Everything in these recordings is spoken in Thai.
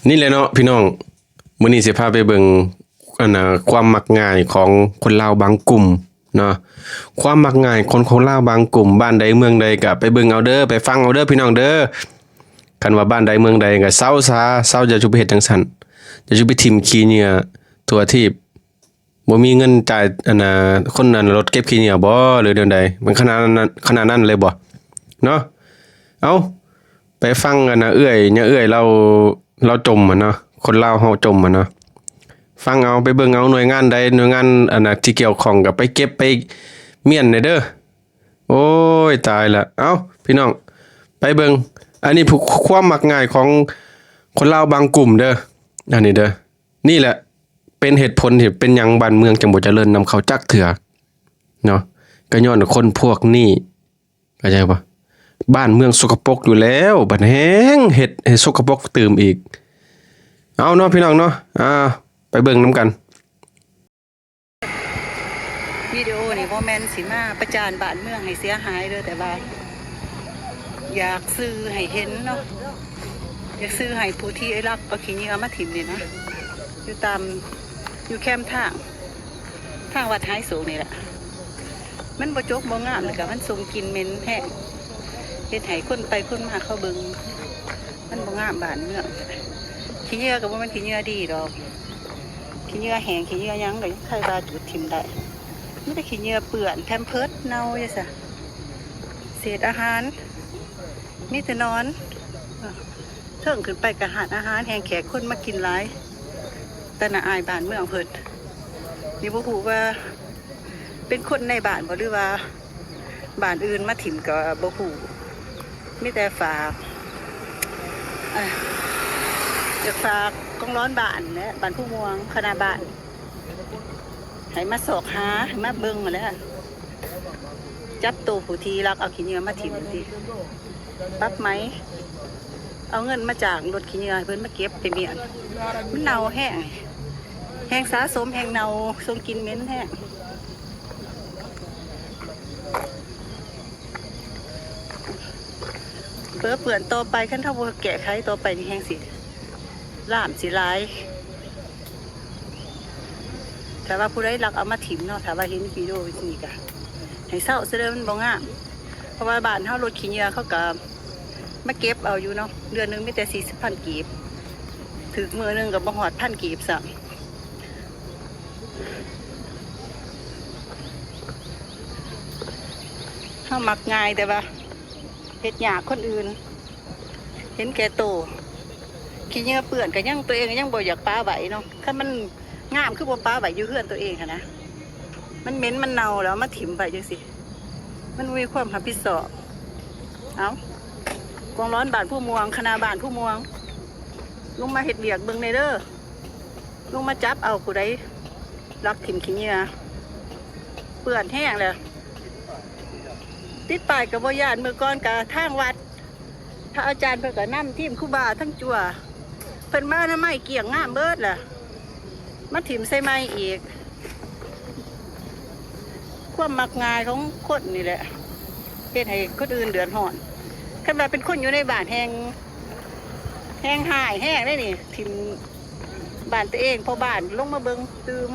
นี่แหละเนาะพี่น้องมื้อนี้สิพาไปเบิ่งความมักง่ายของคนลาวบางกลุ่มเนาะความมักง่ายคนลาวบางกลุ่มบ้านใดเมืองใดก็ไปเบิ่งเอาเด้อไปฟังเอาเด้อพี่น้องเด้อคันว่าบ้านใดเมืองใดก็เซาซาเซาจะจุไปเฮ็ดจังซั่นจะจุไปทิ่มขี้เหงื่อทั่วทีปบ่มีเงินจ่ายคนนั้นรถเก็บขี้เหงื่อบ่หรือเดี๋ยวใดมันขนาดนั้นเลยบ่เนาะเอาไปฟังกันนะเอื้อยเนี่ยเอื้อยเราจมเนาะคนลาวเฮาจมเนาะฟังเอาไปเบิ่งเอาหน่วยงานใดหน่วยงานที่เกี่ยวข้องก็ไปเก็บไปเมียนเด้อโอ้ยตายละเอ้าพี่น้องไปเบิ่งอันนี้ความมักง่ายของคนลาวบางกลุ่มเด้ออันนี้เด้อนี่แหละเป็นเหตุผลที่เป็นหยังบ้านเมืองจังบ่เจริญนำเข้าจักเถื่อเนาะก็ย้อนคนพวกนี้เข้าใจบ่บ้านเมืองสกปรกอยู่แล้วบัดแฮงเฮ็ดให้สกปรกตื่มอีกเอาเนาะพี่น้องเนาะไปเบิ่งนำกันวิดีโอนี่บ่แม่นสิมาประจานบ้านเมืองให้เสียหายเด้อแต่ว่าอยากซื้อให้เห็นเนาะอยากซื้อให้ผู้ที่รักเอาขี้เหงื่อมาถิ่มนี่นะอยู่แคมป์ทางวัดท้ายสูงนี่แหละมันบ่จกบ่งามเลยก็มันส่งกลิ่นเหม็นแห้งเฮ็ดให้คนไปคนมาเข้าเบิ่งมันบ่งามบ้านเมืองขี้เหงื่อก็บ่แม่นขี้เหงื่อดีดอกขี้เหงื่อแห้งขี้เหงื่อหยังก็ใครว่าจุดถิ่มได้ไม่ได้ขี้เหงื่อเปื้อนแพมเพิร์สเน่าจังซี่เศษอาหารมีแต่นอนเทิงขึ้นไปกับหาดอาหารแห้งแขกคนมากินหลายแต่น่าอายบ้านเมืองเพิ่นนี่บ่ฮู้ว่าเป็นคนในบ้านบ่หรือว่าบ้านอื่นมาถิ่มก็บ่ฮู้มีแต่ฝากจะฝากกองร้อนบ้านและบ้านผู้ม่วงคณะบ้านให้มาสอกหาให้มาเบิ่งมาแล้วจับตัวผู้ที่รักเอาขี้เหงื่อมาถิ่มสิปั๊บไหมเอาเงินมาจากรถขี้เหงื่อเพิ่นมาเก็บไปเมียนมันเน่าแห้งสะสมแห้งเน่าทรงกินเหม็นแห้งเปื่อนต่อไปขั้นเท่าบัวแกะไข่ต่อไปนี่แห้งสิล่ามสิร้ายแต่ว่าผู้ใดรักเอามาถิ่มเนาะถ้าว่าเห็นวิดีโอนี่กะให้เศร้าเสด็จมันบ่งามเพราะว่าบ้านเฮารถขี้เหงื่อเขาก็มาเก็บเอาอยู่เนาะเดือนนึงมีแต่40,000 กีบถึกมือนึงกับบ่ฮอด1,000 กีบซะเฮามักง่ายแต่ว่าเฮ็ดยากคนอื่นเห็นแก่โตขี้เหงื่อเปื้อนก็ยังตัวเองยังบ่อยากปาไว้เนาะถ้ามันงามคือบ่ปาไว้อยู่เฮือนตัวเองค่ะนะมันเหม็นมันเน่าแล้วมาถิ่มไปจังซี่มันมีความรับผิดชอบเอากองร้อนบ้านผู้ม่วงคณะบ้านผู้ม่วงลงมาเฮ็ดเวียกเบิ่งในเด้อลงมาจับเอาผู้ใดรักถิ่มขี้เหงื่อเปื้อนแห้งแล้วติดป้ายกับบ่ย่านเมื่อก่อนกับทางวัดถ้าอาจารย์เพิ่นก็นำทีมครูบาทั้งจั่วเพิ่นมาทำไมเกี่ยงงามเบิดล่ะมาถิ่มใส่ไม้อีกความมักง่ายของคนนี่แหละเฮ็ดให้คนอื่นเดือดร้อนคันว่าเป็นคนอยู่ในบ้านแห้งหายแห้งได้นี่ถิ่มบ้านตัวเองพอบ้านลงมาเบิ่งตื่ม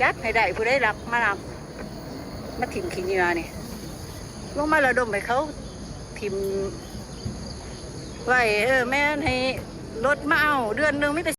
จัดให้ได้ผู้ใดรักมาถิ่มขี้เหงื่อนี่ลงมาระดมให้เขาถิ่มไว้แม่ให้รถมาเอาเดือนนึงไม่ได้